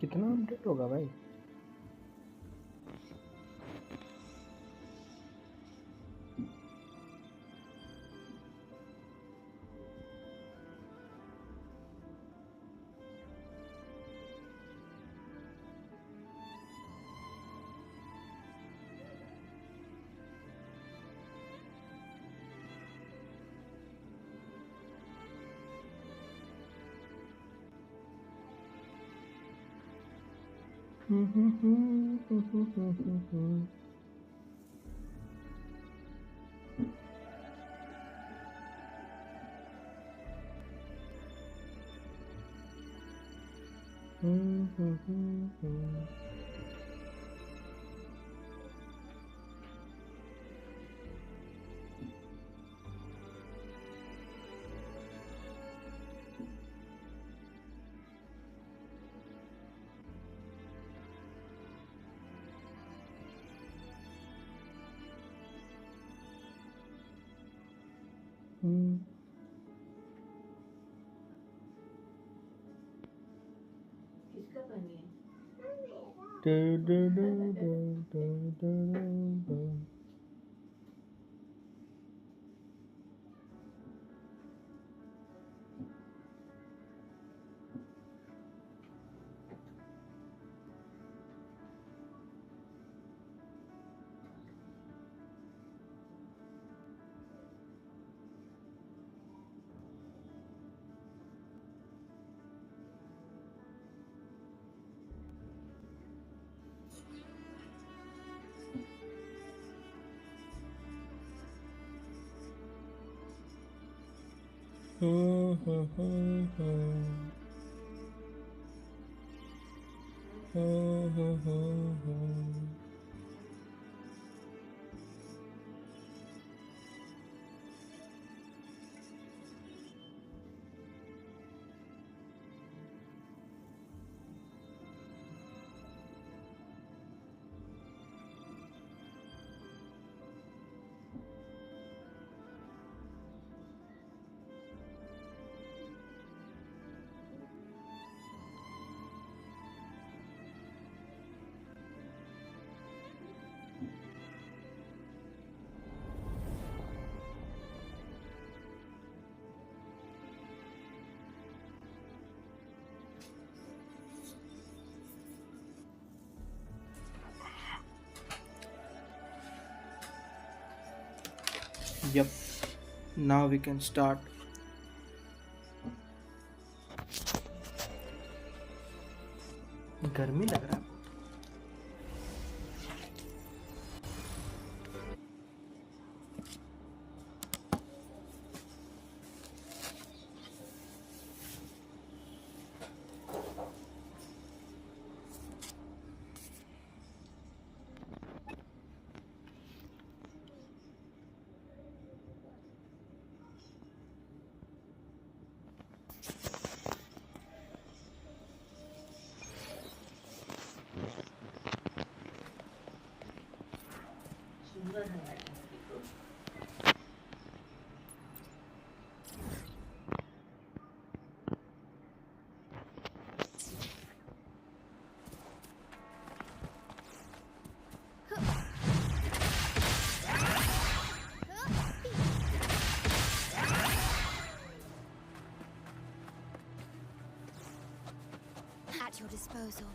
कितना अपडेट होगा भाई? किसका पानी है? Yep. Now we can start. गर्मी लग रहा है. सुंदर है देखो। At your disposal.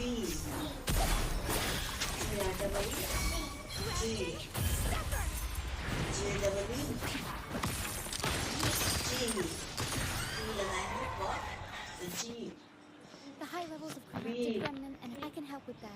The high levels of corrupted remnant, and I can help with that.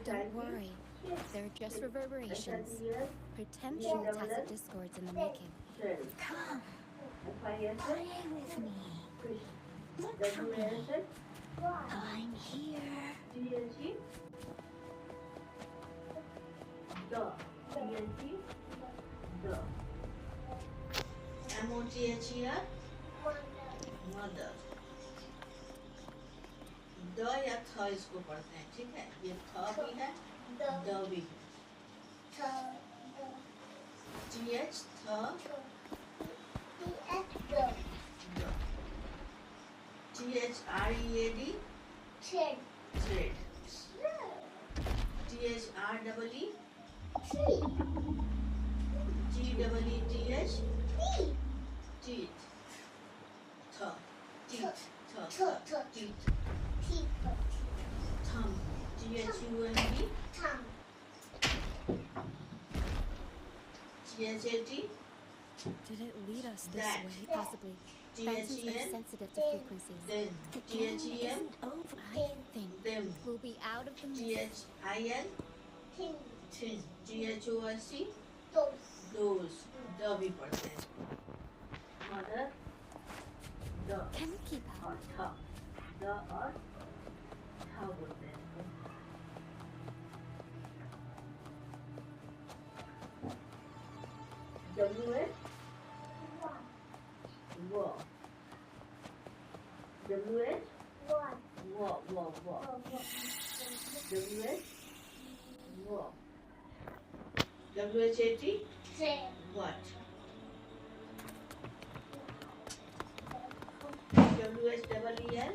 Don't worry. They're just reverberations. Potential tacit discords in the making. Come, play with me. Look for me. I'm here. M-O-T-H-E-R mother the या थ इसको पढ़ते हैं, ठीक है। ये थ भी है, द भी है। TH थ THREAD thread THREE TEETH teeth th teeth teeth thumb THUMB THAT Did it lead us this That. way? Possibly. Phantoms are sensitive to frequencies. then THEM I think them we'll be out of the mist. THIN thin THORC those the भी पढ़ते हैं। Mother the Can we keep up? और थ the और थ बोलते हैं। WH वो WH वो WH वो WHAT what WHEEL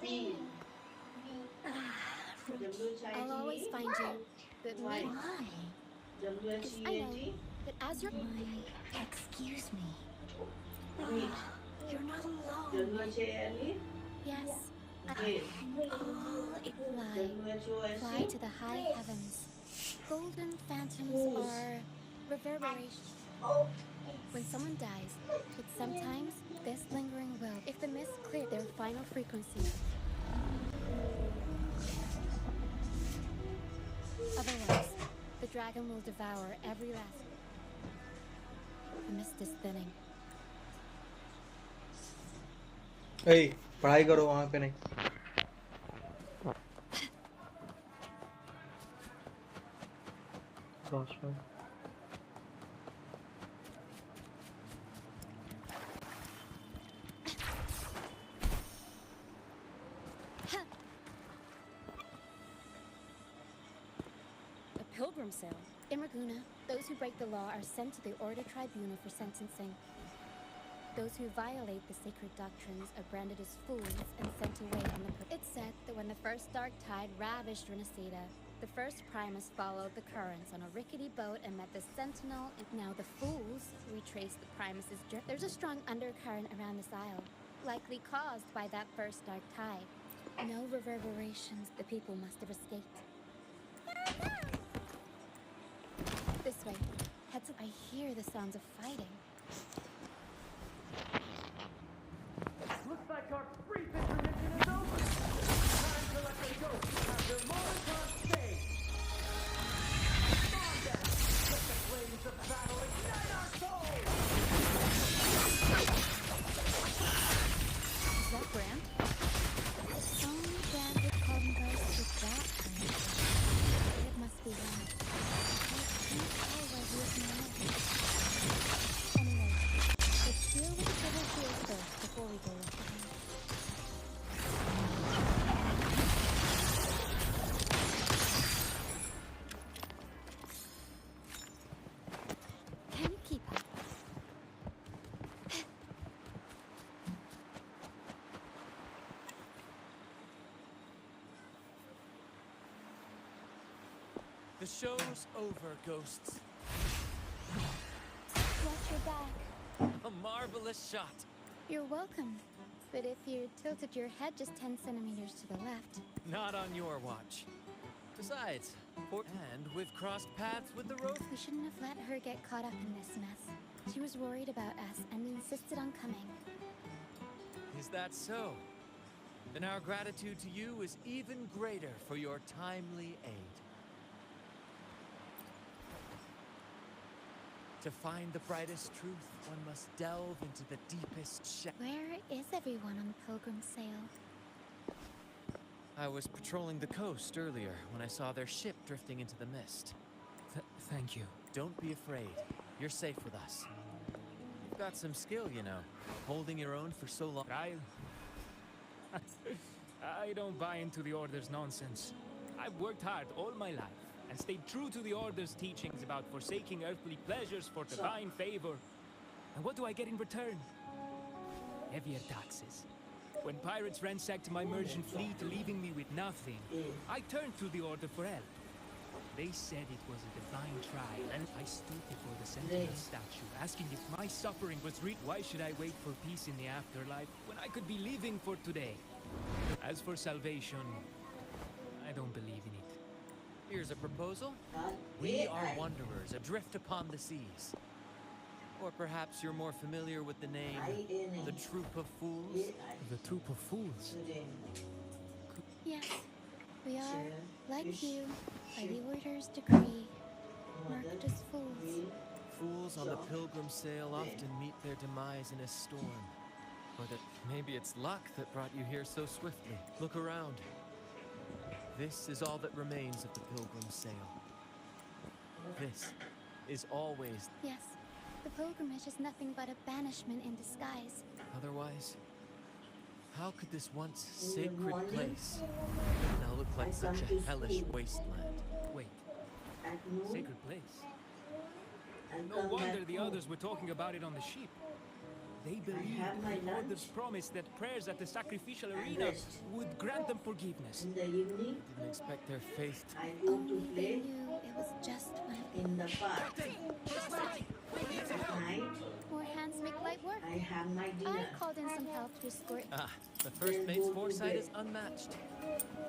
feel I'll always find you. But Why? maybe because I know WHEAT that as you're Excuse me. wheat You're not alone. WHALE yes, whale All in life. Fly to the high heavens. Golden phantoms are reverberations. When someone dies, it's sometimes this lingering will. If the mist cleared their final frequency. Otherwise, the dragon will devour every last. The mist is thinning. Hey, पढ़ाई करो वहाँ पे नहीं. Gosh, man. A pilgrim sale. In Raguna, those who break the law are sent to the Order Tribunal for sentencing. Those who violate the sacred doctrines are branded as fools and sent away on the... It's said that when the first dark tide ravished Rinascita, the first Primus followed the currents on a rickety boat and met the Sentinel, and now the fools retrace the Primus's journey. There's a strong undercurrent around this isle, likely caused by that first dark tide. No reverberations, the people must have escaped. This way. Heads up. I hear the sounds of fighting. Looks like our brief intermission is over. Time to let the ghosts have their moment on stage. On then, let the flames of battle ignite our souls! Is that Grant? Only Grant would call them ghosts with that kind of thing. It must be Grant. I can't tell where he is now. Anyway, let's deal with the trouble here first before we go look for him. Can you keep up? The show's over, ghosts. Watch your back. A marvelous shot. You're welcome. But if you tilted your head just 10 centimeters to the left... Not on your watch. Besides, and we've crossed paths with the rope. We shouldn't have let her get caught up in this mess. She was worried about us and insisted on coming. Is that so? Then our gratitude to you is even greater for your timely aid. To find the brightest truth, one must delve into the deepest Where is everyone on the pilgrim sail? I was patrolling the coast earlier when I saw their ship drifting into the mist. Thank you. Don't be afraid. You're safe with us. You've got some skill, you know, holding your own for so long. I don't buy into the Order's nonsense. I've worked hard all my life and stayed true to the Order's teachings about forsaking earthly pleasures for divine favor. And what do I get in return? Heavier taxes. When pirates ransacked my merchant fleet, leaving me with nothing, I turned to the Order for help. They said it was a divine trial, and I stood before the Sentinel statue, asking if my suffering was real. Why should I wait for peace in the afterlife when I could be living for today? As for salvation, I don't believe in it. Here's a proposal. We are wanderers adrift upon the seas. Or perhaps you're more familiar with the name, the Troop of Fools? The troop of fools. Yes, we are, like you, by the Order's decree, marked as fools. Fools on the pilgrim sail often meet their demise in a storm. Or that maybe it's luck that brought you here so swiftly. Look around. This is all that remains of the pilgrim sail. This is always... Yes, the pilgrimage is nothing but a banishment in disguise. Otherwise, how could this once sacred place now look like such a hellish wasteland? Wait, sacred place? No wonder the others were talking about it on the ship. They believed the Order's promise that prayers at the sacrificial arena would grant them forgiveness. Didn't expect their faith to... Only they knew it was just one of in the park. More hands make light work. I have my dinner. I called in some help to escort. Ah, the first mate's foresight is unmatched.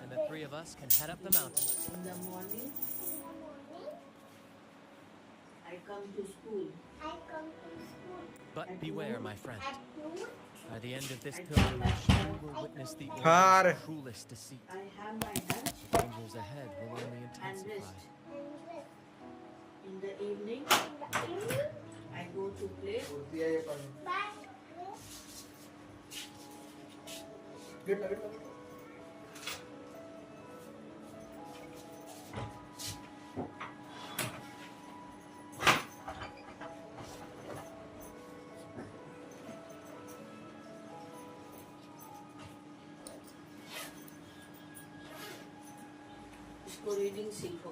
And the three of us can head up the mountain. In the morning, I come to school. But beware, my friend. By the end of this I do pilgrimage, my you will witness the Har. order's cruelest deceit. I have my lunch Dangers ahead will only and intensify. rest. In the evening, I go to play. इसको reading सीखो.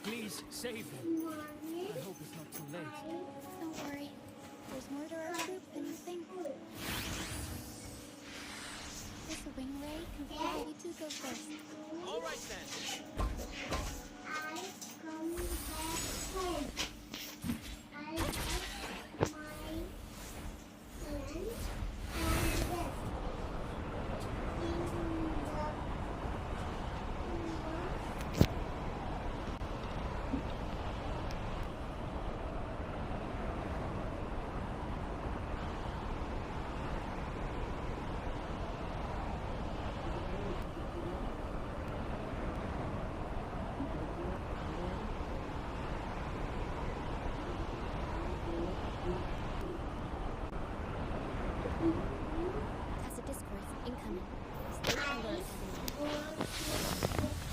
Please save him. I hope it's not too late. Don't worry. There's more to our troop than you think. This wing ray can fly you to go first. All right then. Tacit discourse incoming. Stay alert, everyone.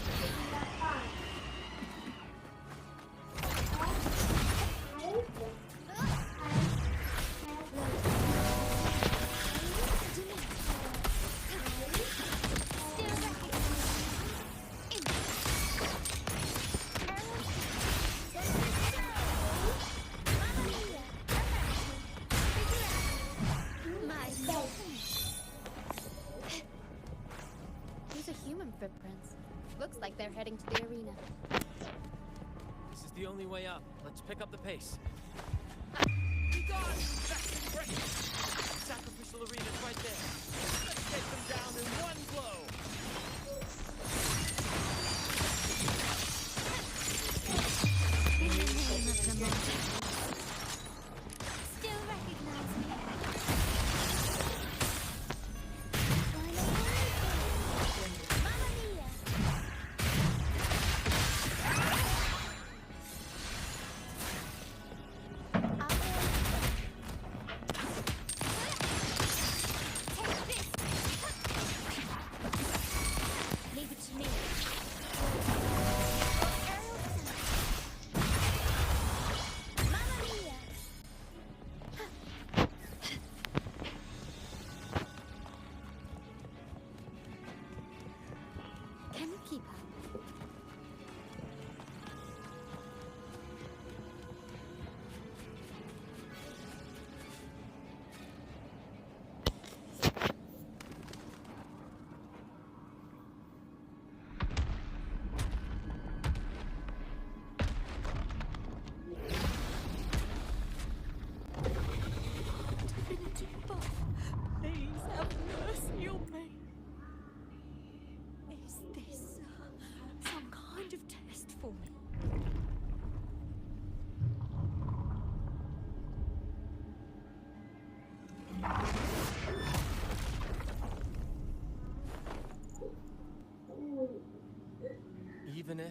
These are human footprints. Looks like they're heading to the arena. This is the only way up. Let's pick up the pace. Be gone! That's great! Sacrificial arena's right there. Let's take them down in one blow. In the name of the mountain. Still recognize me. Mamma mia! Leave it to me. Mamma mia! Can you keep up? Please have mercy on me. Is this some kind of test for me? Even if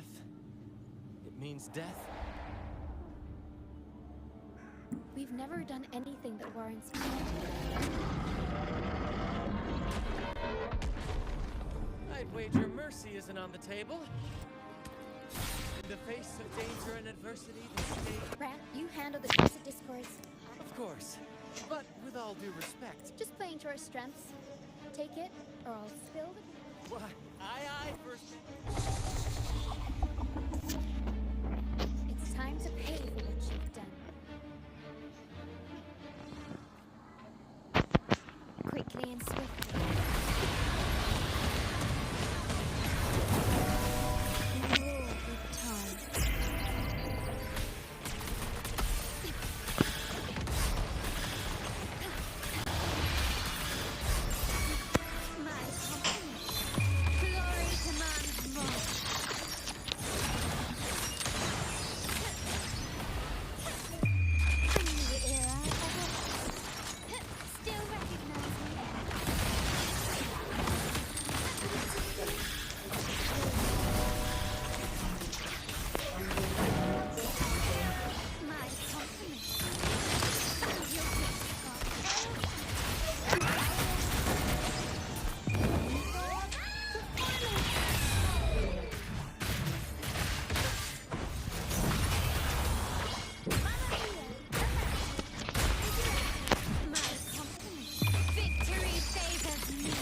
it means death, We've never done anything that warrants I'd wager mercy isn't on the table. In the face of danger and adversity, the state... Rat, you handle the tacit discourse. Of course. But with all due respect... Just playing to our strengths. Take it, or I'll spill the... Why, aye, first... It's time to pay for what you've done. quietly and swiftly. Rule with time. My compliments. Glory demands more. A new era ahead. Still recognize me. My compliments. You'll My compliments. Victory favors me.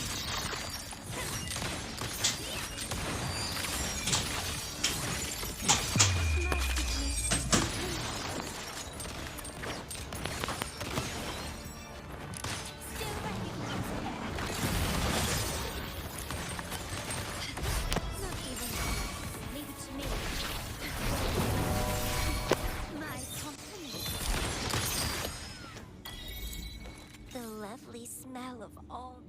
Still recognize me. Not even close. Leave it to me. My compliments. The lovely smell of all.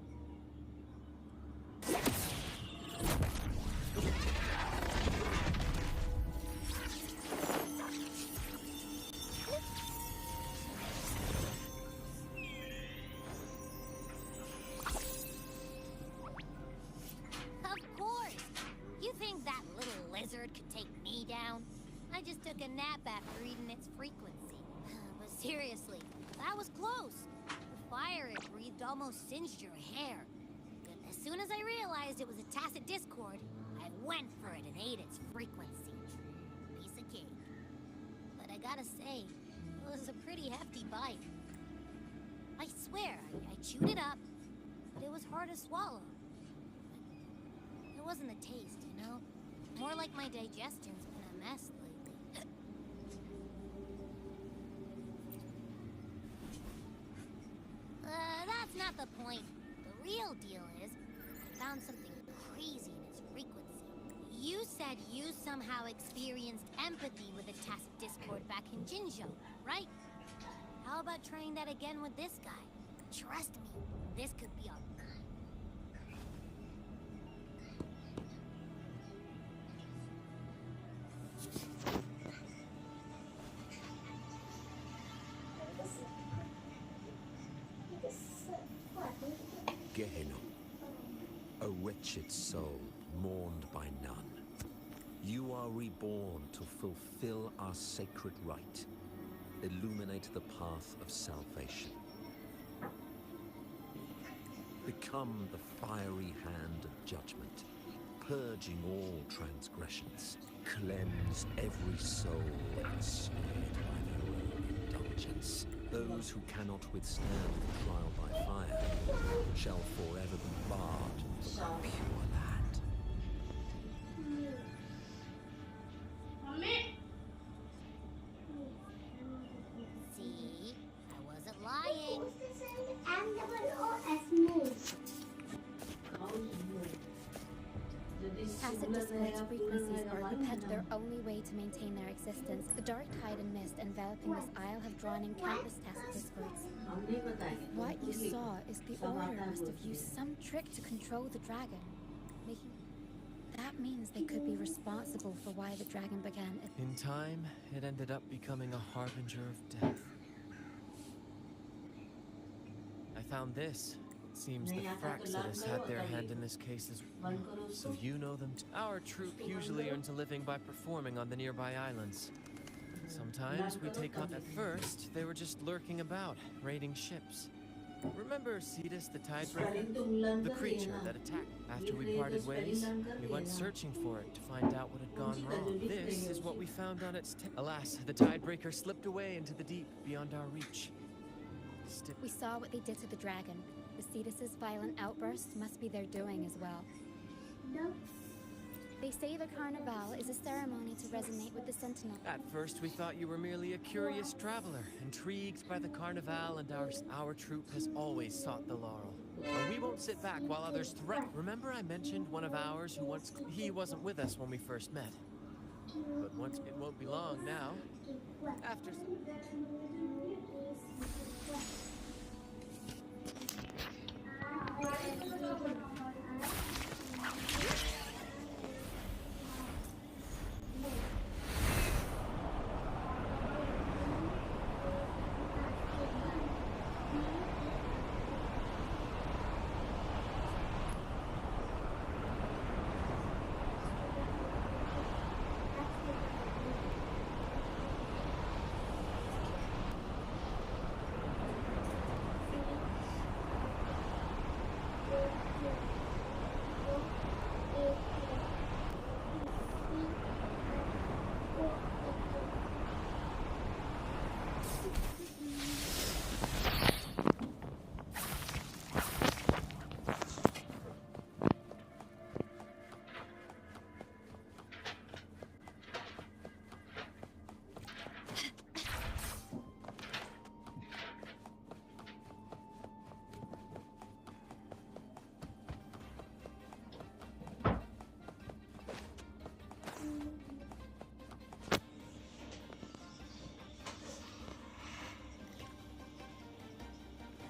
Of course! You think that little lizard could take me down? I just took a nap after eating its frequency. But seriously, that was close. The fire it breathed almost singed your hair. As soon as I realized it was a tacit discord, I went for it and ate its frequency. Piece of cake. But I gotta say, it was a pretty hefty bite. I swear, I chewed it up, but it was hard to swallow. It wasn't the taste, you know? More like my digestion's been a mess lately. That's not the point. The real deal is, I found something crazy in its frequency. You said you somehow experienced empathy with the tacit discord back in Jinzhou, right? How about trying that again with this guy? Trust me, this could be a... Gehenna, a wretched soul mourned by none. You are reborn to fulfill our sacred rite, illuminate the path of salvation. Become the fiery hand of judgment, purging all transgressions. Cleanse every soul ensnared by their own indulgence. Those who cannot withstand the trial by fire shall forever be barred from the pure land. See? I wasn't lying. Tacit discord's frequencies are their only way to maintain their existence. The dark tide and mist enveloping this isle have drawn in countless tacit discords. What you saw is the Order must have used some trick to control the dragon. That means they could be responsible for why the dragon began. In time, it ended up becoming a harbinger of death. I found this. It seems the Fraxidus had their hand in this case as well. So you know them too. Our troop usually earns a living by performing on the nearby islands. Sometimes we take on... At first, they were just lurking about, raiding ships. Remember Cetus, the Tidebreaker? The creature that attacked. After we parted ways, we went searching for it to find out what had gone wrong. This is what we found on its tail. Alas, the Tidebreaker slipped away into the deep beyond our reach. We saw what they did to the dragon. The Cetus's violent outbursts must be their doing as well. They say the Carnival is a ceremony to resonate with the Sentinel. At first, we thought you were merely a curious traveler, intrigued by the Carnival, and our troop has always sought the laurel. And we won't sit back while others threaten. Remember I mentioned one of ours who once... He wasn't with us when we first met. But once it won't be long now. After...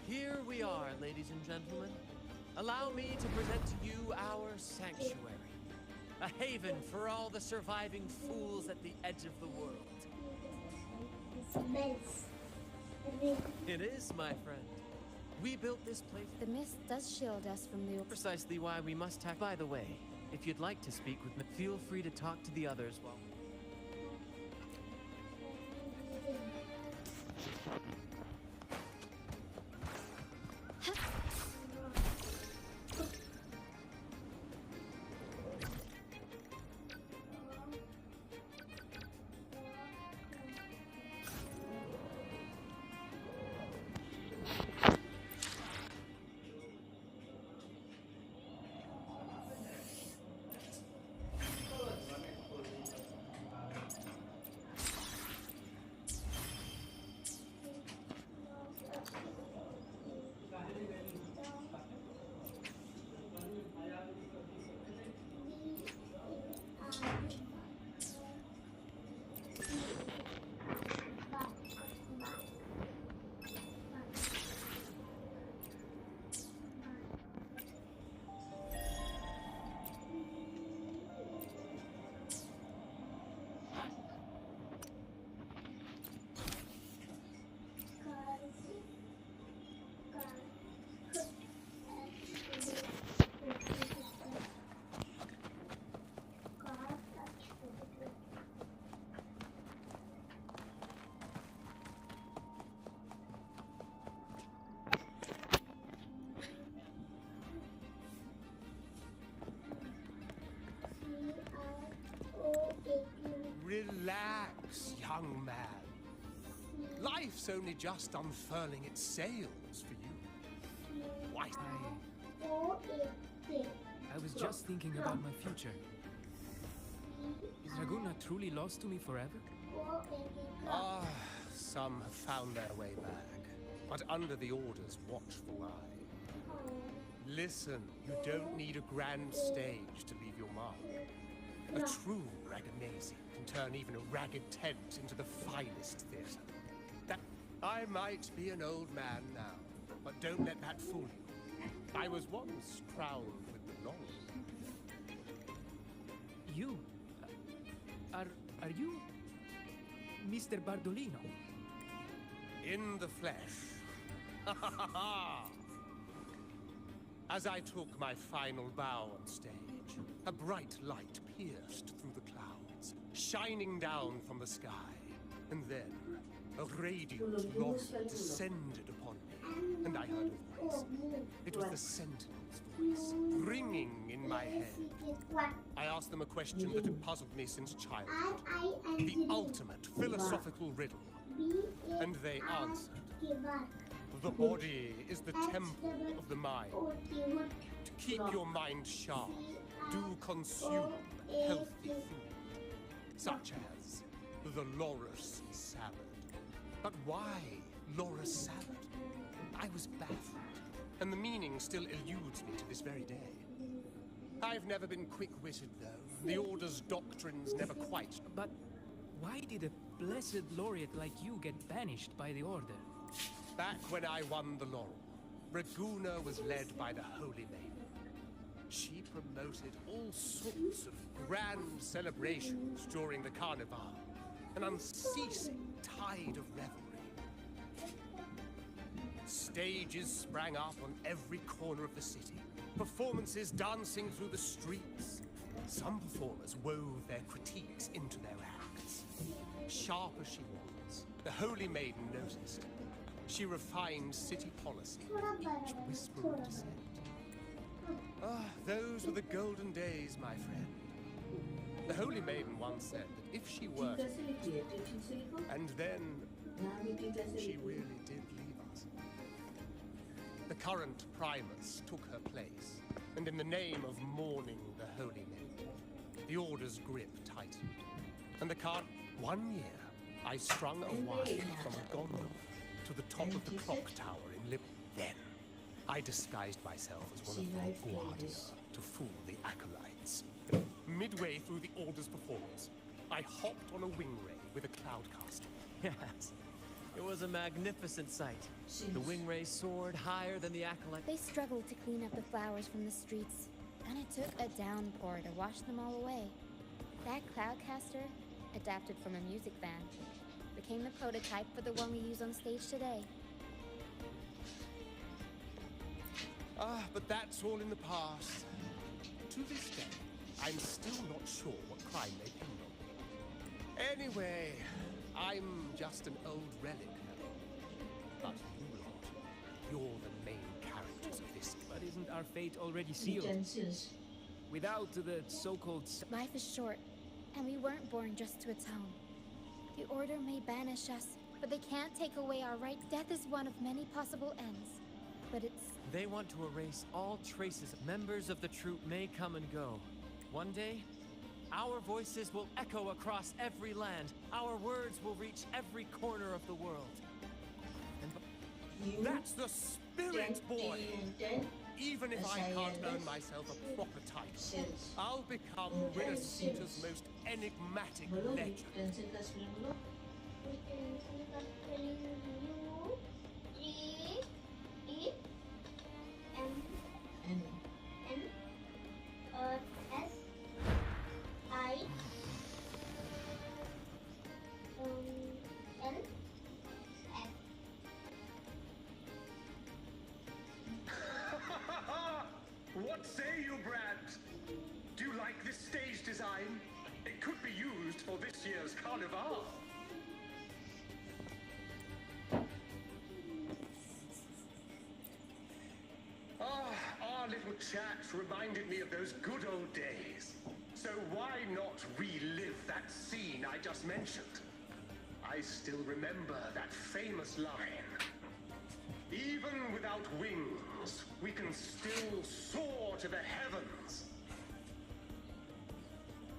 Here we are, ladies and gentlemen. Allow me to present to you our sanctuary. A haven for all the surviving fools at the edge of the world. It is, my friend. We built this place... The mist does shield us from the... Precisely why we must act. By the way, if you'd like to speak with me, feel free to talk to the others while... Relax, young man. Life's only just unfurling its sails for you. Why? I was just thinking about my future. Is Raguna truly lost to me forever? Ah, some have found their way back, but under the Order's watchful eye. Listen, you don't need a grand stage to leave your mark. A true Ragamuzi can turn even a ragged tent into the finest theatre. That I might be an old man now, but don't let that fool you. I was once crowned with the laurel. You? Are you... Mr. Bardolino? In the flesh. Ha ha ha ha! As I took my final bow on stage, a bright light pierced through the clouds, shining down from the sky. And then, a radiant laurel descended upon me, and I heard a voice. It was the Sentinel's voice, ringing in my head. I asked them a question that had puzzled me since childhood. The ultimate philosophical riddle. And they answered. The body is the temple of the mind. To keep your mind sharp, do consume healthy food, such as the loris salad. But why loris salad? I was baffled, and the meaning still eludes me to this very day. I've never been quick-witted, though. The Order's doctrines never quite... But why did a blessed laureate like you get banished by the Order? Back when I won the laurel, Raguna was led by the Holy Maiden. She promoted all sorts of grand celebrations during the Carnival, an unceasing tide of revelry. Stages sprang up on every corner of the city, performances dancing through the streets. Some performers wove their critiques into their acts. Sharp as she was, the Holy Maiden noticed. She refined city policy, each whisper of dissent. Ah, those were the golden days, my friend. The Holy Maiden once said that if she were to leave, and then she really did leave us. The current Primus took her place, and in the name of mourning the Holy Maiden, the Order's grip tightened. And the card... One year, I strung a wire from a gondola to the top of the clock tower in Lib... Then, I disguised myself as one of the Guardia to fool the acolytes. Midway through the Order's performance, I hopped on a wing ray with a cloudcaster. Yes. It was a magnificent sight. The wingray soared higher than the acolyte. They struggled to clean up the flowers from the streets, and it took a downpour to wash them all away. That cloudcaster, adapted from a music van, became the prototype for the one we use on stage today. Ah, but that's all in the past. To this day, I'm still not sure what crime they pinned on me. Anyway, I'm just an old relic now. But you lot, you're the main characters of this. But isn't our fate already sealed? Without the so-called... Life is short, and we weren't born just to atone. The Order may banish us, but they can't take away our right. Death is one of many possible ends, but it's... They want to erase all traces. Members of the troop may come and go. One day, our voices will echo across every land. Our words will reach every corner of the world. And that's the spirit, boy! Even if I can't earn myself a proper title, I'll become Rinascita's most enigmatic legend. What say you, Brad? Do you like this stage design? It could be used for this year's Carnival. Our little chat reminded me of those good old days. So why not relive that scene I just mentioned? I still remember that famous line. Even without wings, we can still soar to the heavens.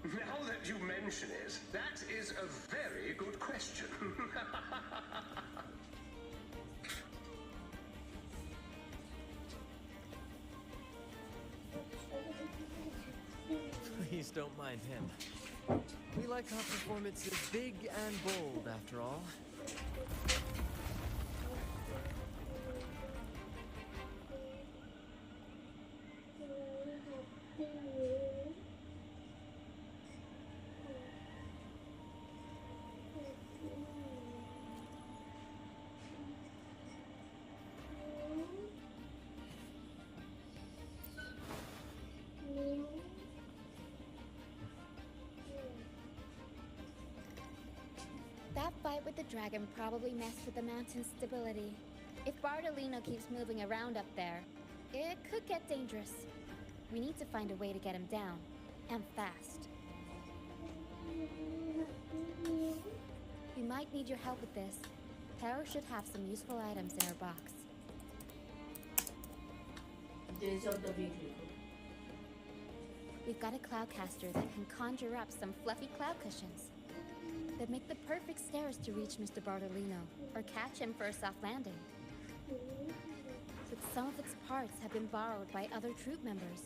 Now that you mention it, that is a very good question. Please don't mind him. We like our performances big and bold, after all. That fight with the dragon probably messed with the mountain's stability. If Bardolino keeps moving around up there, it could get dangerous. We need to find a way to get him down, and fast. We might need your help with this. Pero should have some useful items in her box. We've got a cloudcaster that can conjure up some fluffy cloud cushions that make the perfect stairs to reach Mr. Bartolino or catch him for a soft landing. But some of its parts have been borrowed by other troop members.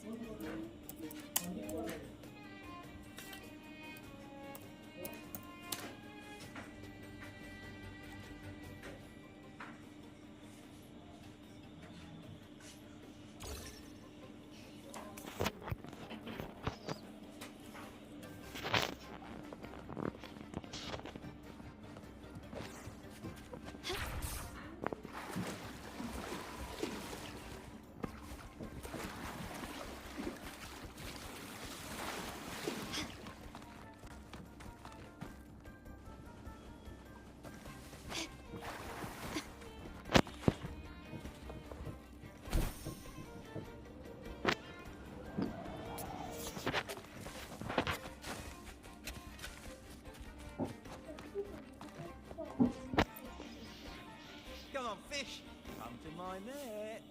Come on, fish. Come to my net.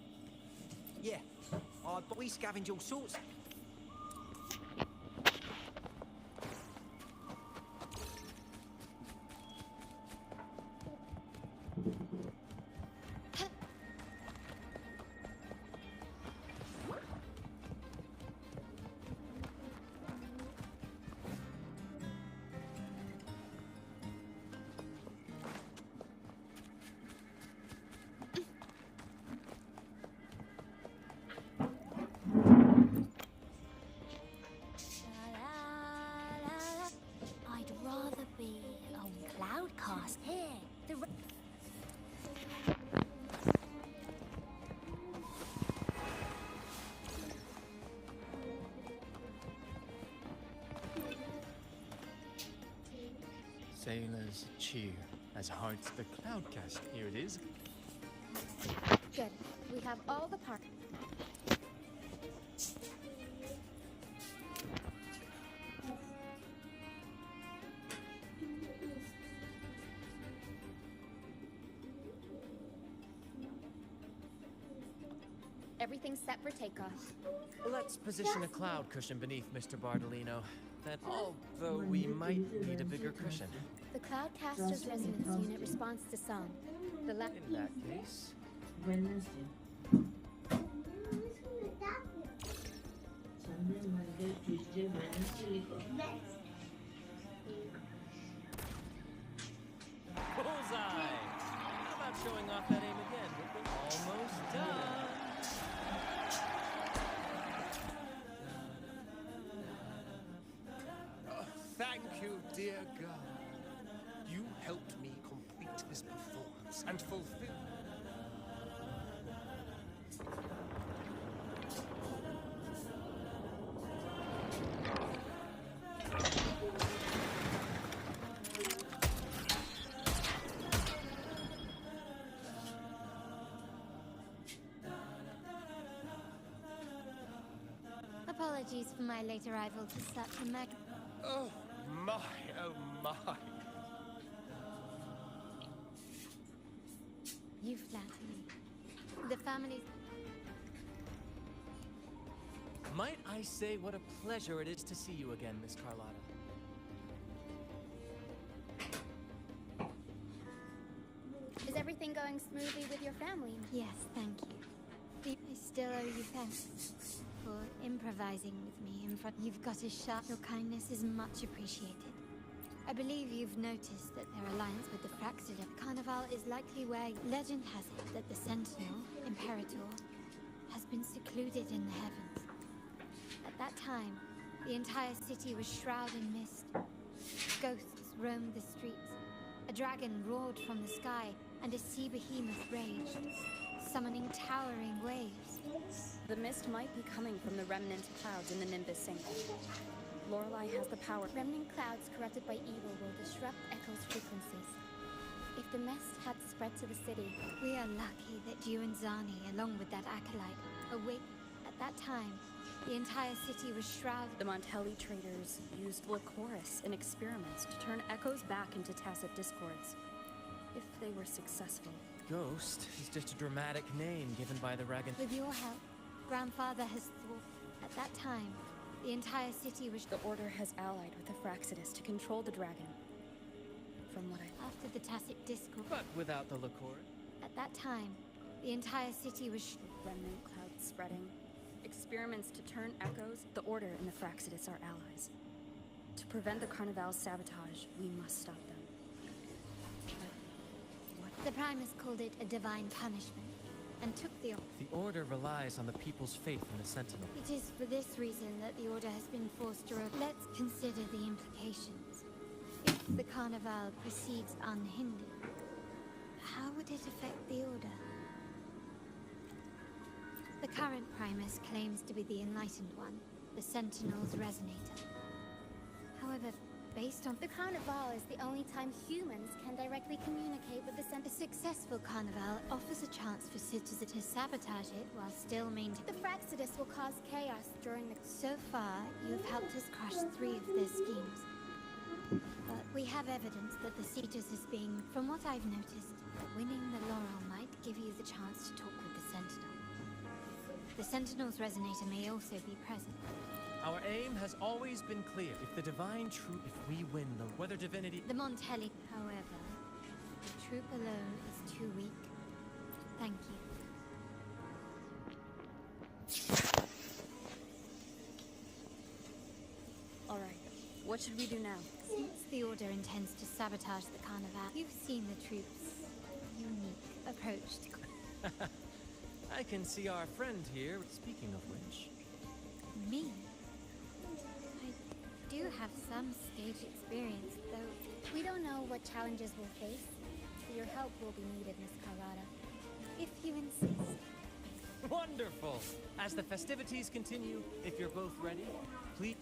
Yeah, we scavenge all sorts. I'd rather be on Cloudcast here. Sailors cheer as hearts the Cloudcast. Here it is. Good. We have all the parts. Everything's set for takeoff. Let's position a cloud cushion beneath Mr. Bartolino. That, although we might need a bigger cushion. The Cloudcaster's resonance unit responds to song. The In that case, Wednesday. Sunday, Monday, Tuesday, Wednesday. bullseye! How about showing off that aim again? We're almost done. Thank you, dear girl. You helped me complete this performance and fulfill. Apologies for my late arrival to such a Oh my, oh my. You flatter me. The family... Might I say what a pleasure it is to see you again, Miss Carlotta. Is everything going smoothly with your family? Yes, thank you. I still owe you thanks for improvising with me in front. You've got a sharp. Your kindness is much appreciated. I believe you've noticed that their alliance with the Fraxida Carnival is likely where legend has it that the Sentinel, Imperator, has been secluded in the heavens. At that time, the entire city was shrouded in mist. Ghosts roamed the streets. A dragon roared from the sky, and a sea behemoth raged, summoning towering waves. The mist might be coming from the remnant clouds in the Nimbus Sink. Lorelei has the power. Remnant clouds corrupted by evil will disrupt Echo's frequencies. If the mist had spread to the city... We are lucky that you and Zani, along with that acolyte, awake. At that time, the entire city was shrouded. The Montelli traders used Lycoris in experiments to turn echoes back into tacit discords. If they were successful. Ghost is just a dramatic name given by the Ragan. With your help, Grandfather has thought. At that time, The entire city was... The Order has allied with the Fraxidus to control the dragon. From what I... After the Tacit Discord... But without the liqueur. At that time, the entire city was... Remnant clouds spreading. Experiments to turn echoes. The Order and the Fraxidus are allies. To prevent the Carnival's sabotage, we must stop them. But what? The Primus called it a divine punishment, and took the... The Order relies on the people's faith in the Sentinel. It is for this reason that the Order has been forced to... Let's consider the implications. If the Carnival proceeds unhindered, how would it affect the Order? The current Primus claims to be the Enlightened One, the Sentinel's Resonator. However, based on... The Carnival is the only time humans can directly communicate with the A successful Carnival offers a chance for citizens to sabotage it while still maintaining... The Fraxidus will cause chaos during the... So far, you've helped us crush 3 of their schemes. But we have evidence that the Cetus is being... From what I've noticed, winning the Laurel might give you the chance to talk with the Sentinel. The Sentinel's Resonator may also be present. Our aim has always been clear. If the divine troop, if we win them, whether divinity... The Montelli, however, the troop alone is too weak. Thank you. Alright, what should we do now? Since the Order intends to sabotage the Carnival, you've seen the troop's unique approach to... I can see our friend here. Speaking of which... Me? I do have some stage experience, though. We don't know what challenges we'll face, so your help will be needed, Miss Carlotta. If you insist. Wonderful! As the festivities continue, if you're both ready, please...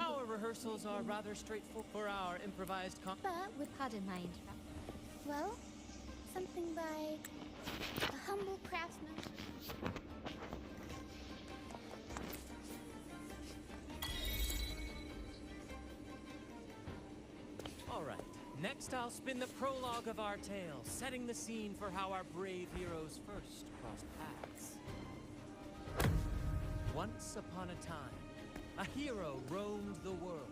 Our rehearsals are rather straightforward for our improvised But, pardon my interruption. Well, something by a humble craftsman. Alright, next I'll spin the prologue of our tale, setting the scene for how our brave heroes first crossed paths. Once upon a time, a hero roamed the world,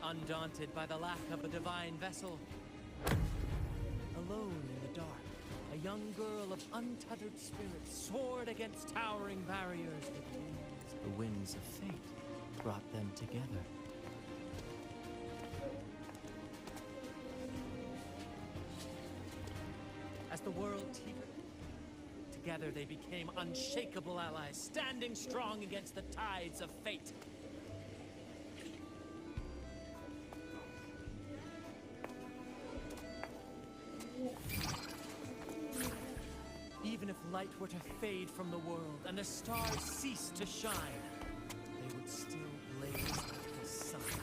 undaunted by the lack of a divine vessel. Alone in the dark, a young girl of untethered spirit soared against towering barriers with wings. The winds of fate brought them together. As the world teetered, together they became unshakable allies, standing strong against the tides of fate. Even if light were to fade from the world and the stars cease to shine, they would still blaze like the sun forever.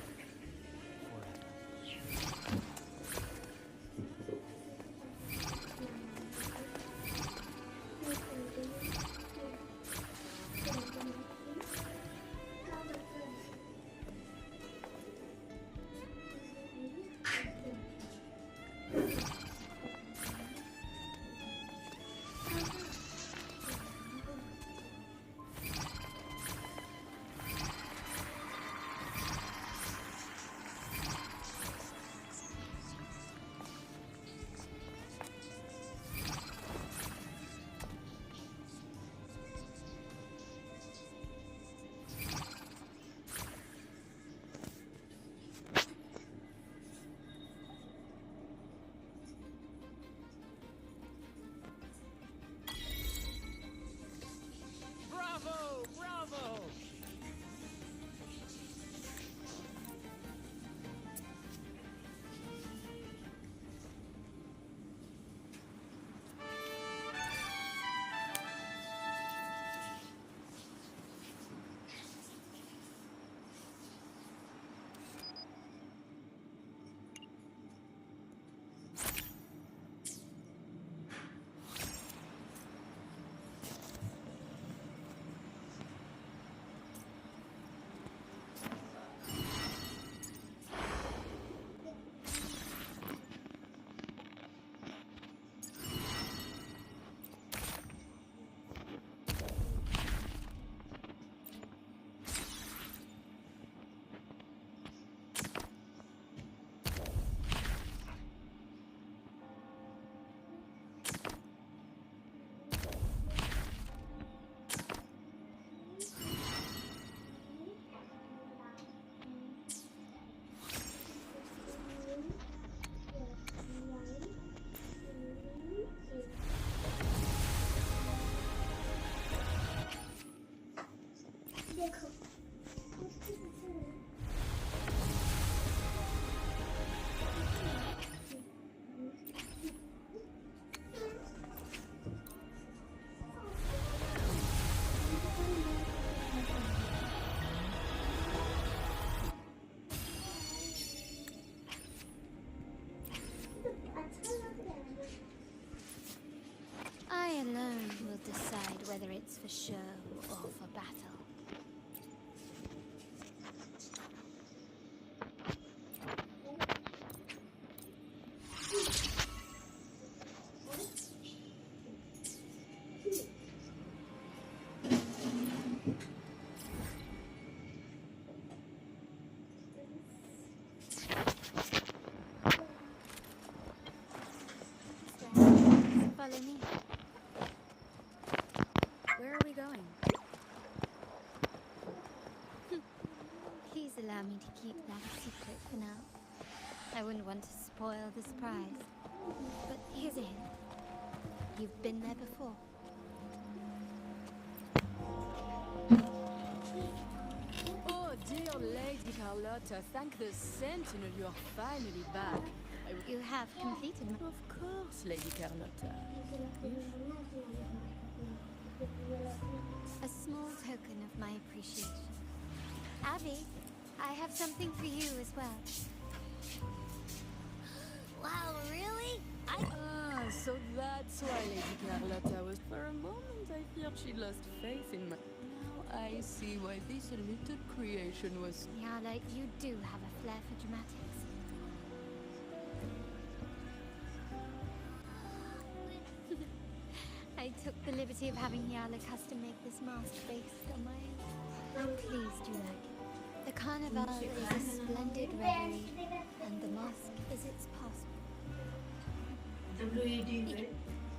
whether it's for show or for battle. Follow me. Where are we going? Please allow me to keep that secret for now. I wouldn't want to spoil the surprise. But here's a hint. You've been there before. Oh, dear Lady Carlotta, thank the Sentinel you're finally back. You have completed my... Of course, Lady Carlotta. A small token of my appreciation. Abby, I have something for you as well. Wow, really? Ah, so that's why Lady Carlotta was... For a moment, I feared she lost faith in my... Now I see why this little creation was... Nyala, you do have a flair for dramatics. I took the liberty of having Nyala custom make this mask based on my own. Please do like it. The carnival is a splendid revelry, and the mask is its passport. W-E-D,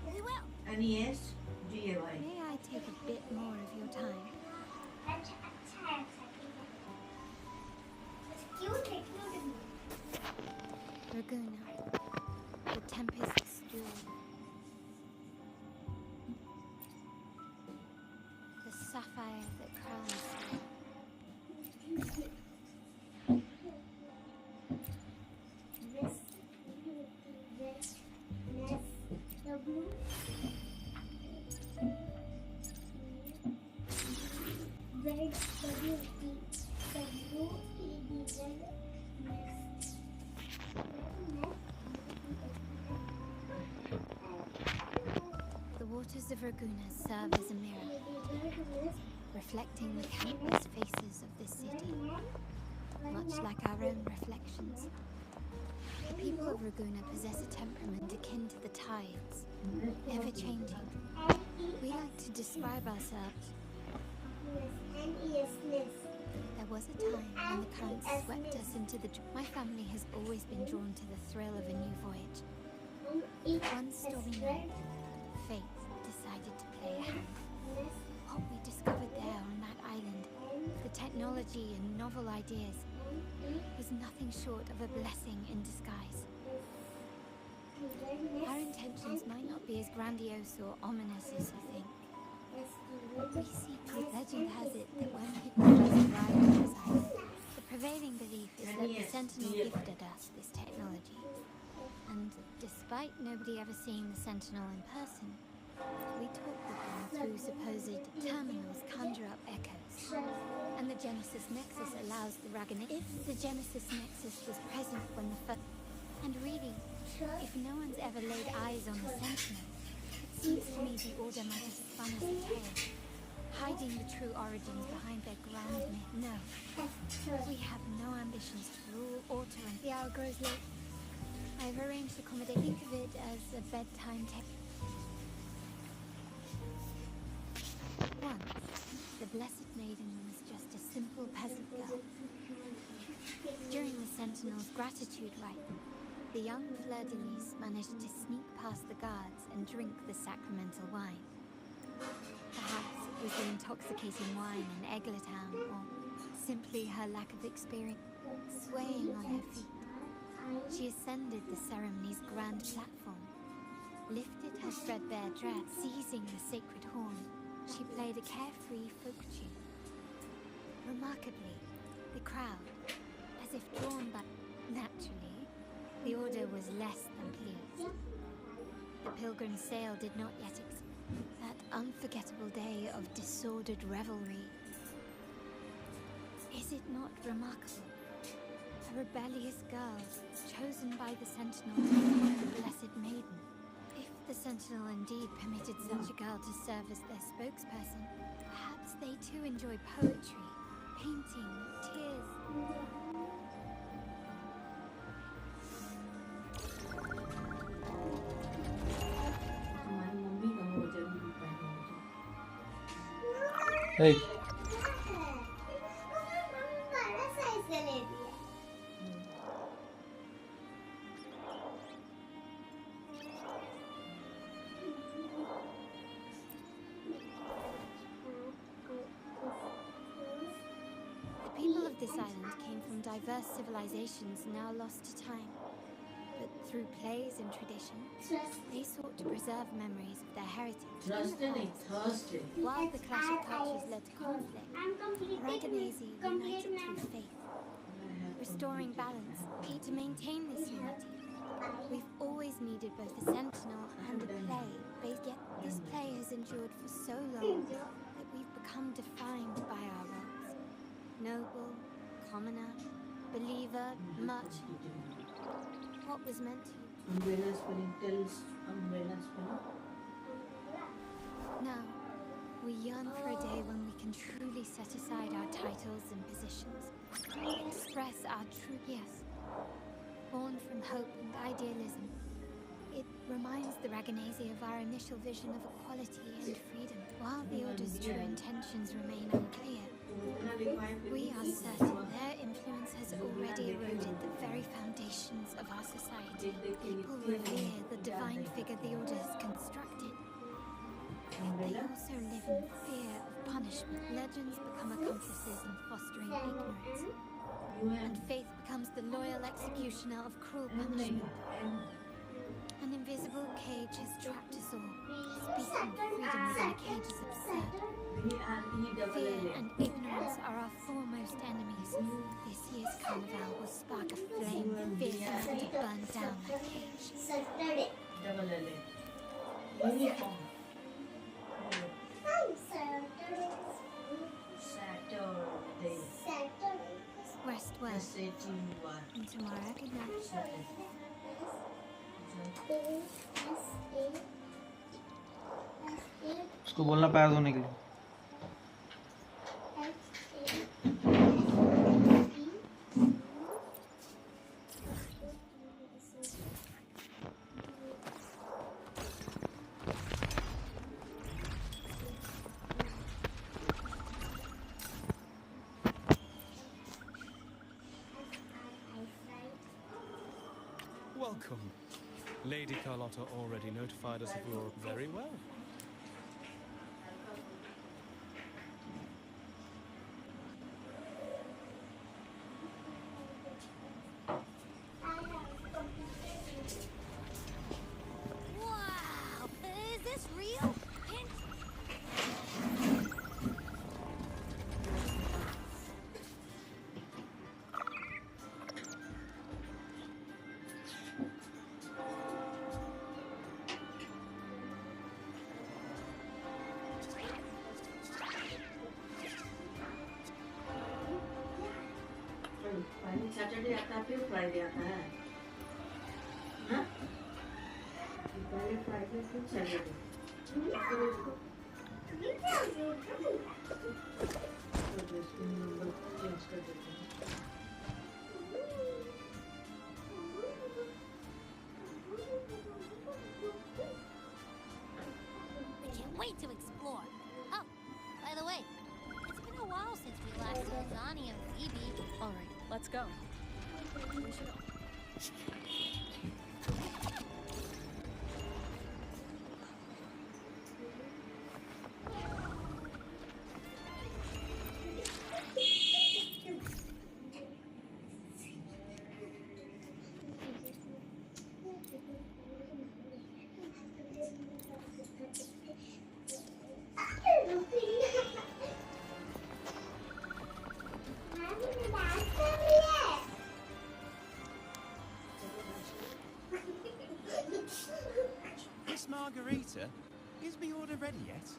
We will. N-E-S-G-A-Y. May I take a bit more of your time? Raguna, the Tempest's jewel. The sapphire that crowns. The waters of Raguna serve as a mirror, reflecting the countless faces of this city, much like our own reflections. The people of Raguna possess a temperament akin to the tides, ever-changing. We like to describe ourselves. There was a time when the currents swept us into the... My family has always been drawn to the thrill of a new voyage. One stormy night, fate decided to play a hand. What we discovered there on that island, the technology and novel ideas, was nothing short of a blessing in disguise. Our intentions might not be as grandiose or ominous as you think. We seek, legend has it that when people first arrived on this island, the prevailing belief is that the Sentinel gifted us this technology. And despite nobody ever seeing the Sentinel in person, we talk with them through supposed terminals conjure up echoes. And the Genesis Nexus allows the Ragana... If the Genesis Nexus was present when the first... And really, if no one's ever laid eyes on the Sentinel, it seems to me the Order might have spun us a tale, hiding the true origins behind their grand myth. No, we have no ambitions to rule or to run. The hour grows late. I've arranged to accommodate. Think of it as a bedtime tech. Once, the Blessed Maiden was just a simple peasant girl. During the Sentinel's gratitude rite, the young fleur-de-lis managed to sneak past the guards and drink the sacramental wine. Perhaps it was the intoxicating wine in Eglatown, or simply her lack of experience. Swaying on her feet, she ascended the ceremony's grand platform, lifted her threadbare dress, seizing the sacred horn. She played a carefree folk tune. Remarkably, the crowd, as if drawn by... Naturally, the Order was less than pleased. The pilgrim sail did not yet that unforgettable day of disordered revelry. Is it not remarkable? A rebellious girl, chosen by the Sentinel to become the Blessed Maiden. If If the Sentinel indeed permitted such a girl to serve as their spokesperson, perhaps they too enjoy poetry, painting, tears. Hey. The people of this island came from diverse civilizations now lost to time. But through plays and tradition, they sought to preserve memories of their heritage in the past. While the clash of cultures led to conflict, Raganese united through faith, restoring balance, to maintain this unity. We've always needed both a sentinel and a play, yet this play has endured for so long that we've become defined by our roles. Noble, commoner, believer, merchant. What was meant to you? Now, we yearn for a day when we can truly set aside our titles and positions, express our true yes. Born from hope and idealism, it reminds the Raganese of our initial vision of equality and freedom. While the Order's true intentions remain unclear, we are certain their influence has already eroded the very foundations of our society. People revere the divine figure the Order has constructed. Yet they also live in fear of punishment. Legends become accomplices in fostering ignorance. And faith becomes the loyal executioner of cruel punishment. An invisible cage has trapped us all. Speaking of freedom within a cage is absurd. Fear and ignorance are our foremost enemies. This year's carnival will spark a flame fierce enough to burn down that cage. Saturday. Rest well. And tomorrow, good night. उसको बोलना पैर धोने के लिए. Welcome. Lady Carlotta already notified us of your very well. Wow! Is this real? Saturday आता है फिर Friday आता है ना पहले फ्राइडे फिर सैटरडे तो इसके नंबर चेंज कर देते हैं I can't wait to explore. Oh, by the way, it's been a while since we last saw Zani and Phoebe. All right, let's go. Miss Margarita, is the order ready yet?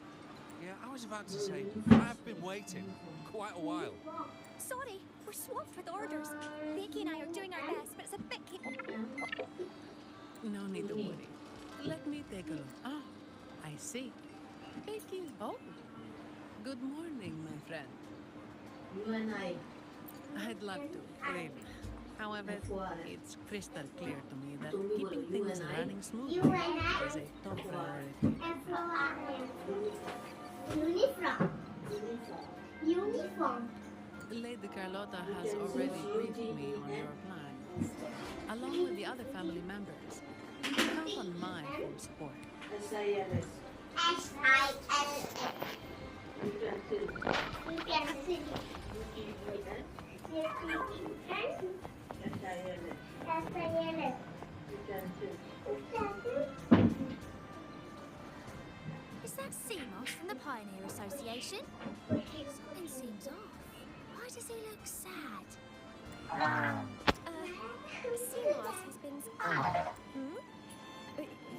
Yeah, I was about to say, I've been waiting quite a while. Sorry, we're swamped with orders. Becky and I are doing our best, but it's a bit... No need to worry. Let me take a look. Ah, I see. Thank you. Oh, good morning, my friend. You and I. I'd love to, really. However, it's crystal clear to me that Don't you keeping worry, you things and I. running smoothly You and I. is a top priority. Uniform. Uniform. Lady Carlotta has already briefed me on your plans. Along with the other family members, you can count on my full support. SILS. SILS. Utensil. Utensil. UTEN. SILS. SILS. Utensil. Is that Seamoss from the Pioneer Association? Something seems off. Why does he look sad? Seamoss has been...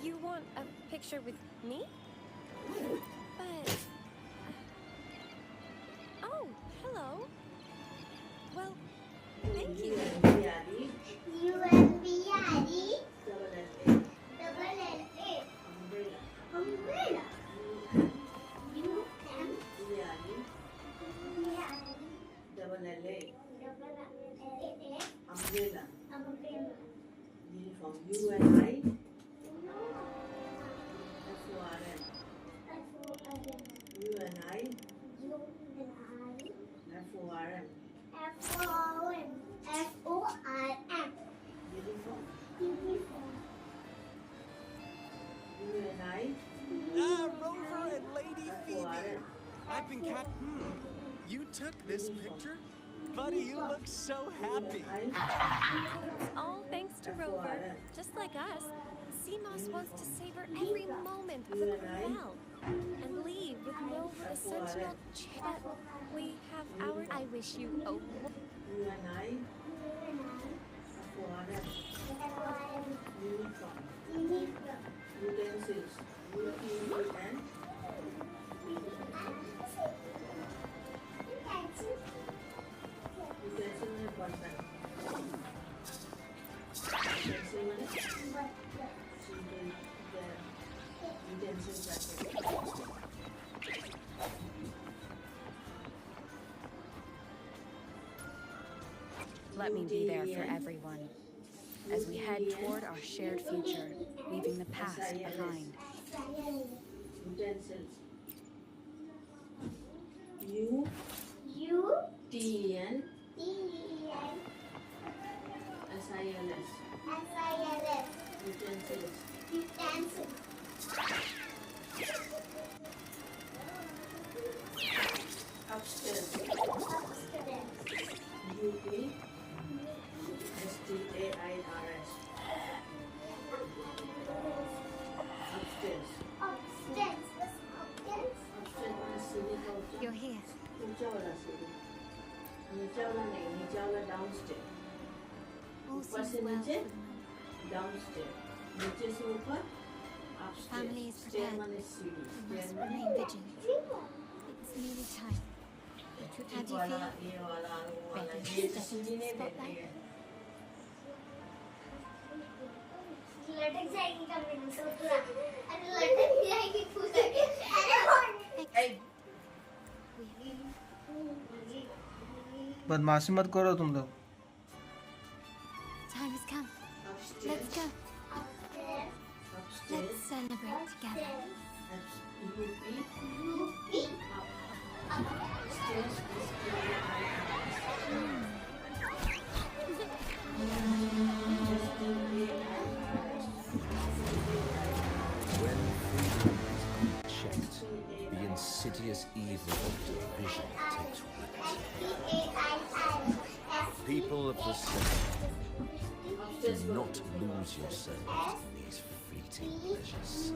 You want a picture with me? But... Oh, hello. Well, thank you. You and Biari. Double L-A. Umbrella. You and Biari. Double LA. Double L-A. Umbrella. Umbrella. Uniform. You and I. FORM. F-O-R-M. You and I. You and I. FORM. F-O-R-M. F-O-R-M. Uniform. Uniform. You and I. Ah, Rover and Lady Phoebe. FORM. I've been You took this picture? Buddy, you look so happy. It's all thanks to Rover. Just like us, Seamoss wants to savor every moment of the Carnival and leave with no essential but we have our... I wish you a... You and I. FORM. Uniform. Utensils. UTEN. Utensil में बर्तन. Utensil में utensil bracket. Let me be there for everyone as we head toward our shared future, leaving the past behind. Utensils. U-T-E-N. SILS. S-I-L-S. Utensils. Utensil. Upstairs. Upstairs. UPSTAIRS. Upstairs. Upstairs. What's upstairs? Upstairs वाला सीढ़ी का ऊंचा. You're here. ऊंचा वाला सीढ़ी. नीचे वाला नहीं, नीचे वाला downstairs. All ऊपर seems से well नीचे for the moment. downstairs. नीचे से ऊपर Family upstairs. is Stair prepared. माने सीढ़ी. We must Stair माने remain vigilant. It's nearly time. How do you वाला, feel? ये वाला, वो वाला, Ready? ये तो सीढ़ी नहीं देती Spotlight. है. लटक जाएगी कमरे में तो पूरा अरे लटक जाएगी पूरा अरे बदमाशी मत करो तुम लोग. Time has come. Upstairs. Let's go. upstairs Upstairs. Let's celebrate together. Upstairs. When freedom is unchecked, the insidious evil of division takes root. People of the South, do not lose yourselves in these fleeting pleasures.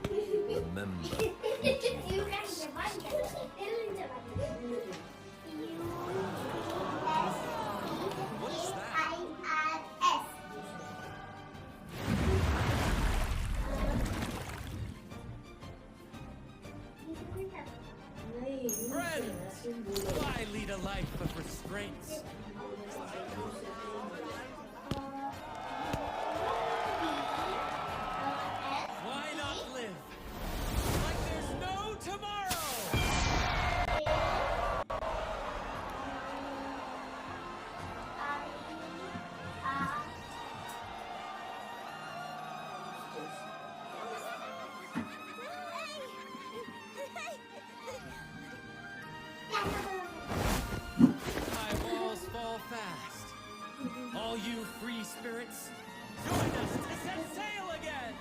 Remember what you asked. What is that? Friends, why lead a life of restraints? My walls fall fast. All you free spirits, join us to set sail again!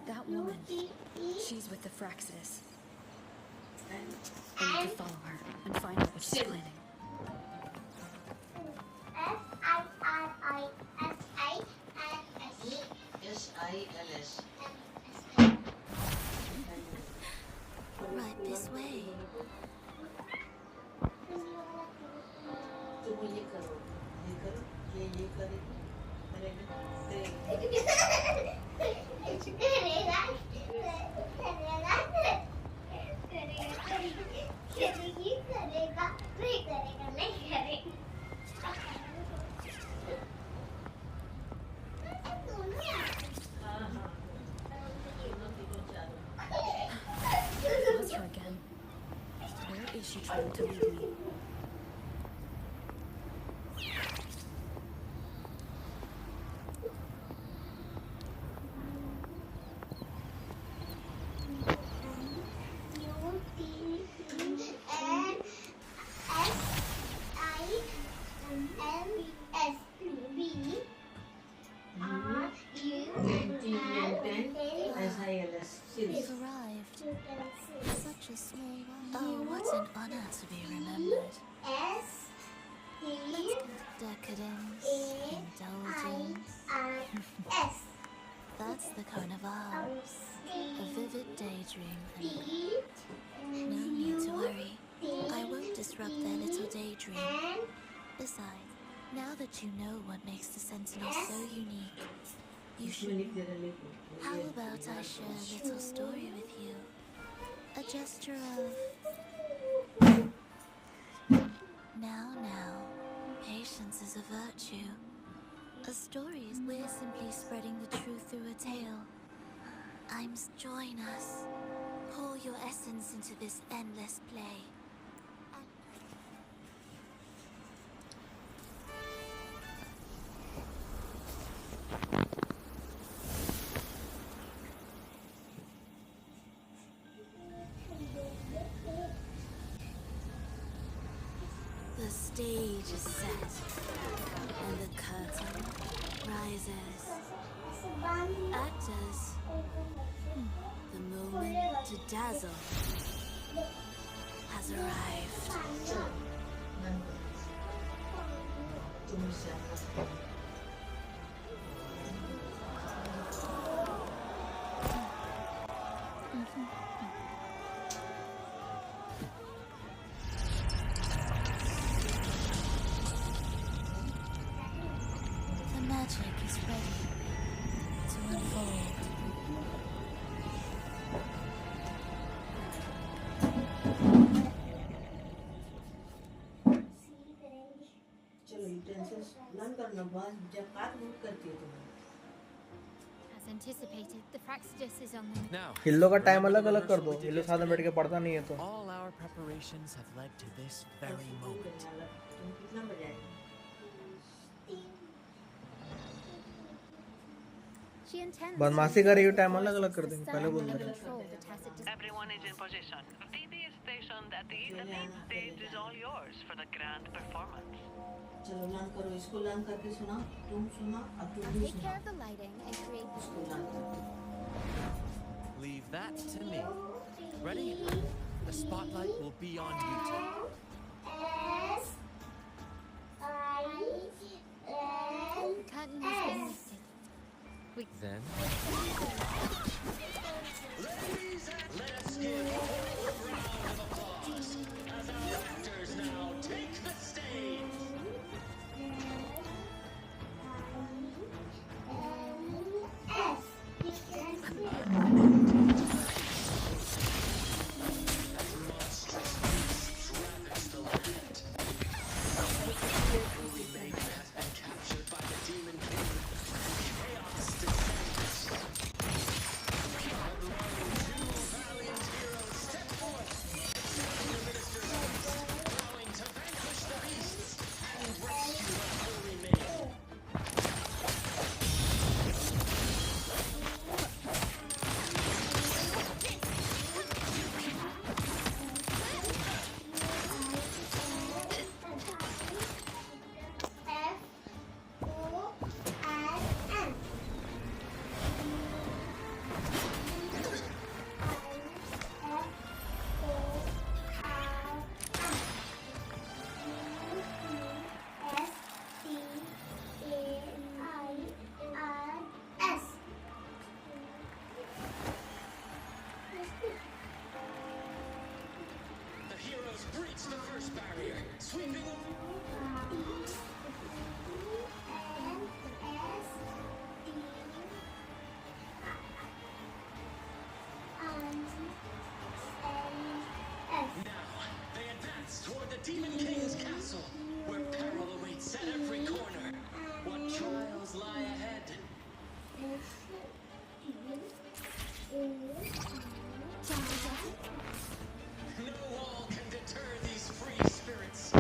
That woman, she's with the Fraxidus. I need to follow her and find out what she's planning. S-I-L-S. Right this way. तुम ये करो, ये करे, That's her again. Where is she trying to lead me? We've arrived. Such a small world. Oh, what an honor to be remembered. Let's get decadence, indulgence. That's the Carnival. A vivid daydream. No need to worry. I won't disrupt their little daydream. Besides, now that you know what makes the Sentinel so unique, you should. How about I share a little story with you? A gesture of... Now, patience is a virtue. A story is we're simply spreading the truth through a tale. Join us. Pour your essence into this endless play. The stage is set, and the curtain rises. Actors, the moment to dazzle has arrived. The magic is ready to unfold. चलो utensils learn करना बस जब बात वो करती है तुम्हें. As anticipated, the Fraxidus is on the Now, इन लोग का टाइम अलग अलग कर दो. ये लोग साथ में बैठ के पढ़ता नहीं है तो. all our preparations have led to this very moment. तुम कितना बजाए? She intends बदमाशी कर रही हो टाइम अलग अलग कर देंगे. पहले बोल रहे. control the tacit dis- Everyone is in position. VB is stationed at the main stage is all yours for the grand performance. चलो learn करो इसको learn करके सुना. तुम सुना अब तुम I'll भी take सुना. care of the lighting and create इसको learn करो. Leave that to me. Ready? The spotlight will be on you two. The curtain has been lifted. Then, Ladies, let us give a warm round of applause as our actors now take the stage. Monstrous beasts ravage the land. Holy Maiden has been captured by the Demon King. Chaos descends. Demon King's castle, where peril awaits at every corner. What trials lie ahead? No wall can deter these free spirits.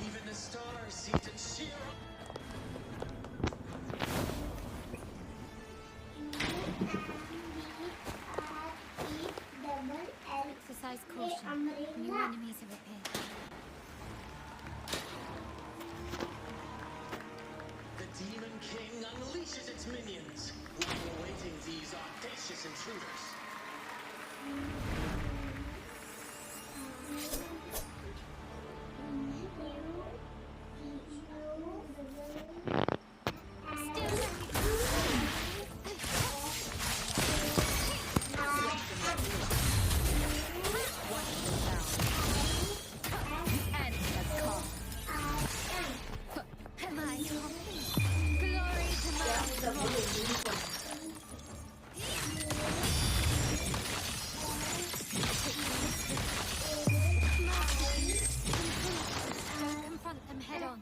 Even the stars seem to cheer up. Exercise caution. New enemies have appeared. The Demon King unleashes its minions, while awaiting these audacious intruders. Confront them head on.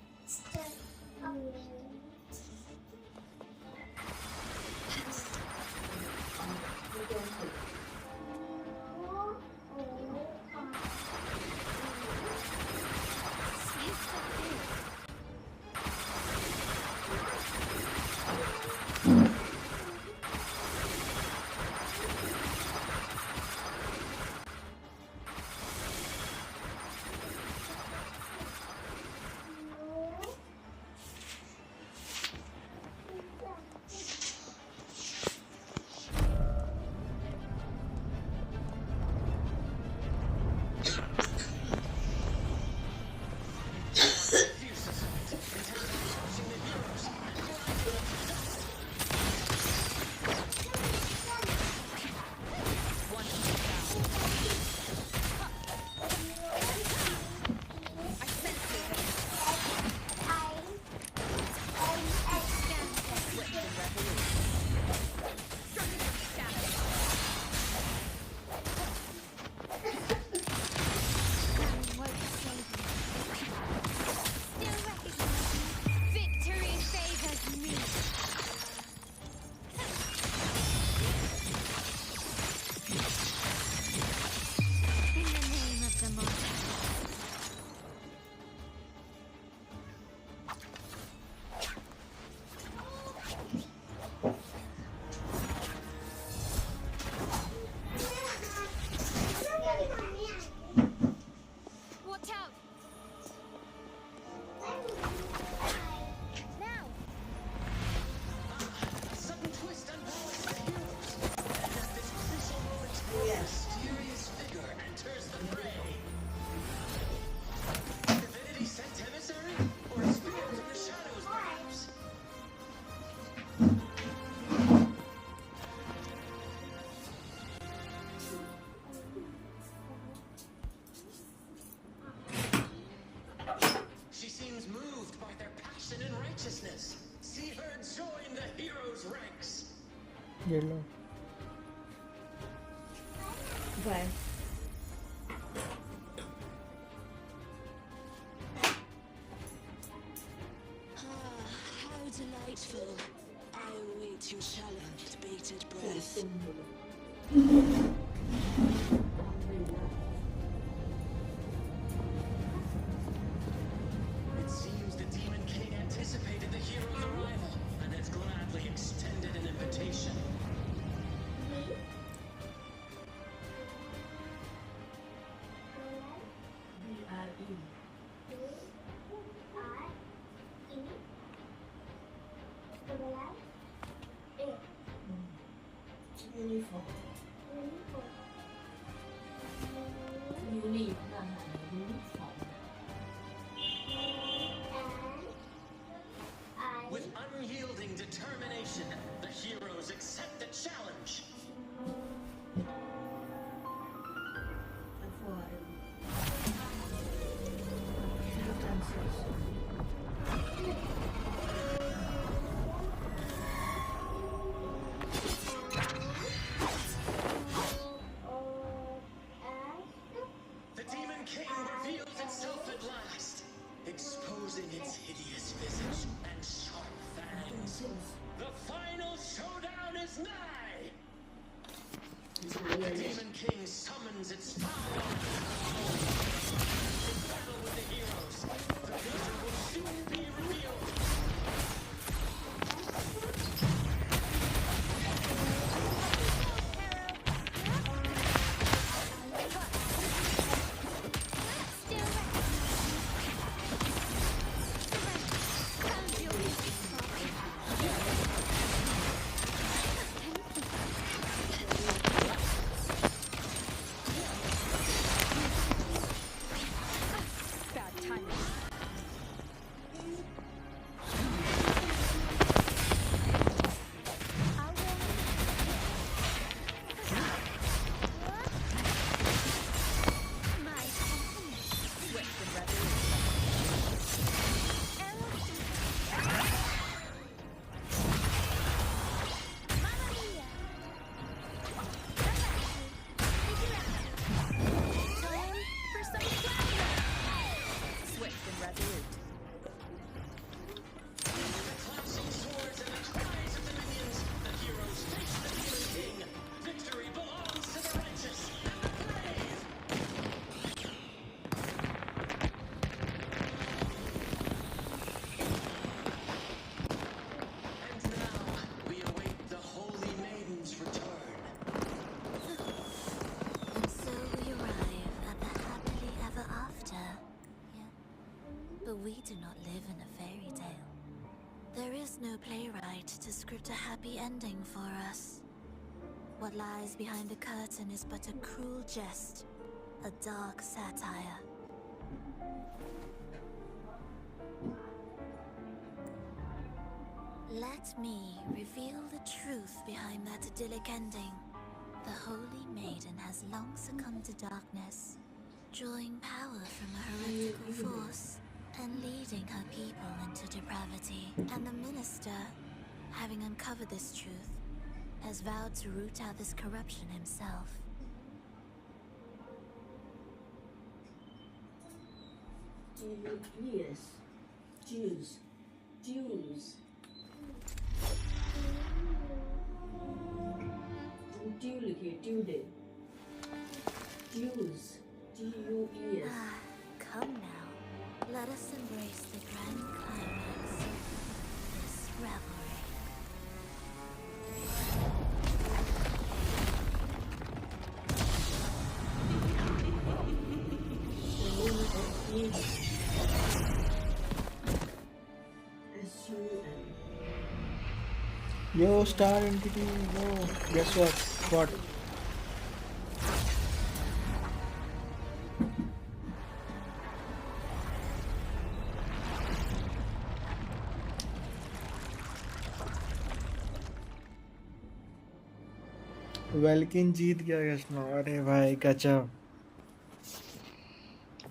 See her join the heroes' ranks. Yellow. Vai. How delightful. I await your challenge with bated breath. It seems the Demon King anticipated the hero's arrival and has gladly extended an invitation. Uniform. With unyielding determination, the heroes accept the challenge. The Demon King reveals itself at last. needs no playwright to script a happy ending for us. What lies behind the curtain is but a cruel jest, a dark satire. Let me reveal the truth behind that idyllic ending. The Holy Maiden has long succumbed to darkness, drawing power from a heretical force and leading her people into depravity. And the minister, having uncovered this truth, has vowed to root out this corruption himself. Yes. Jews. Jews. Dew लिखिए due day. Jews. D-U-E-S. Come now, let us embrace the grand climax of this revelry. S-U-N. Yo, star entity. Yo, guess what? What? Welkin जीत गया यशनो। अरे भाई गजब।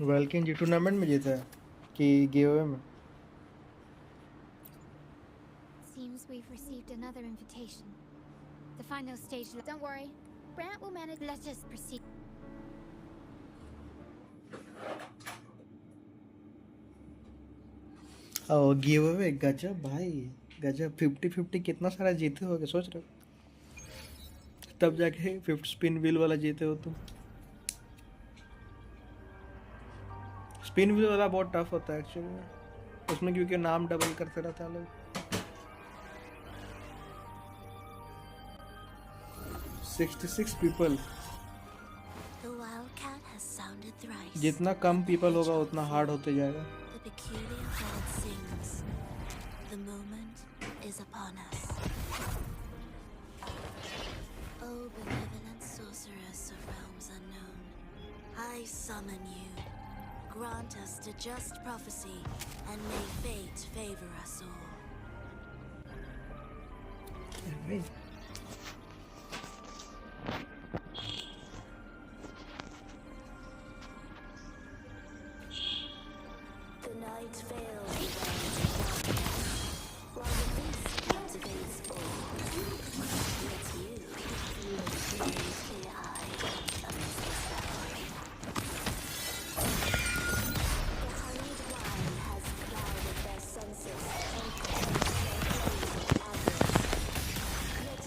Welkin जी tournament में जीता है कि giveaway में? Seems we've received another invitation. The final stage. Don't worry, Brant will manage. Let's just proceed. ओ गिवअवे गजब भाई गजब। 50-50 कितना सारा जीते होगे सोच रहे हो? तब जाके 50 स्पिन व्हील वाला जीते हो तुम। स्पिन व्हील वाला बहुत टफ होता है एक्चुअली उसमें, क्योंकि नाम डबल करते रहता है लोग। 66 people. The wildcat has sounded thrice. जितना कम पीपल होगा उतना हार्ड होते जाएगा। The peculiar bird sings. The moment is upon us. O benevolent sorceress of realms unknown, I summon you. Grant us the just prophecy, and may fate favor us all. The night veils the realms of darkness, while the beast captivates all. Yet you remain clear-eyed amidst the stars. The honeyed wine has clouded their senses and caused their craving avarice. Yet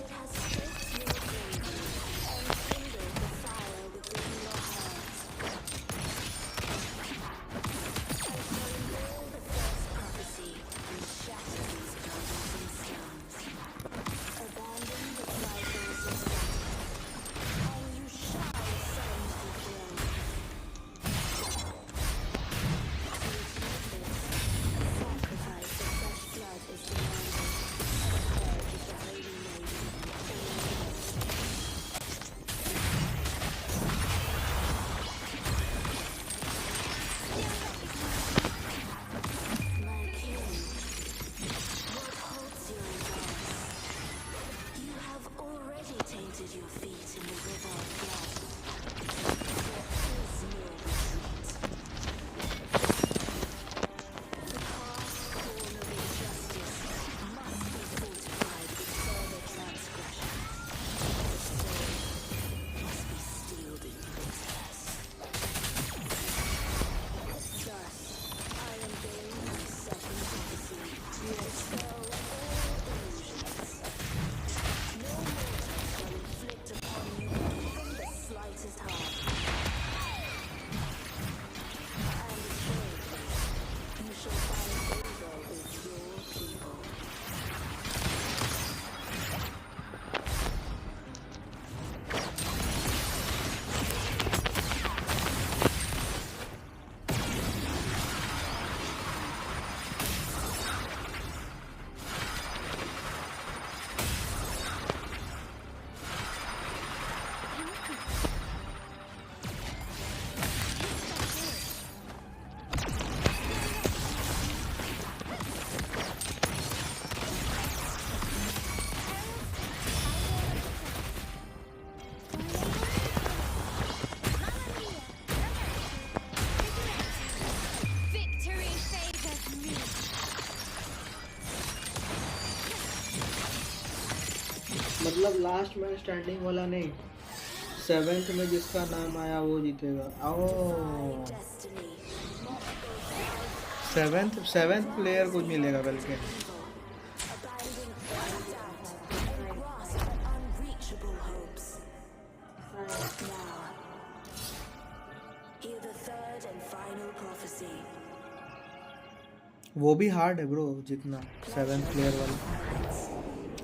मतलब last में standing वाला नहीं, 7th में जिसका नाम आया वो जीतेगा। ओ 7th प्लेयर को मिलेगा बल्कि। वो भी हार्ड है ब्रो जितना 7th प्लेयर वाला,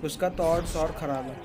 उसका तो ऑड्स और खराब है।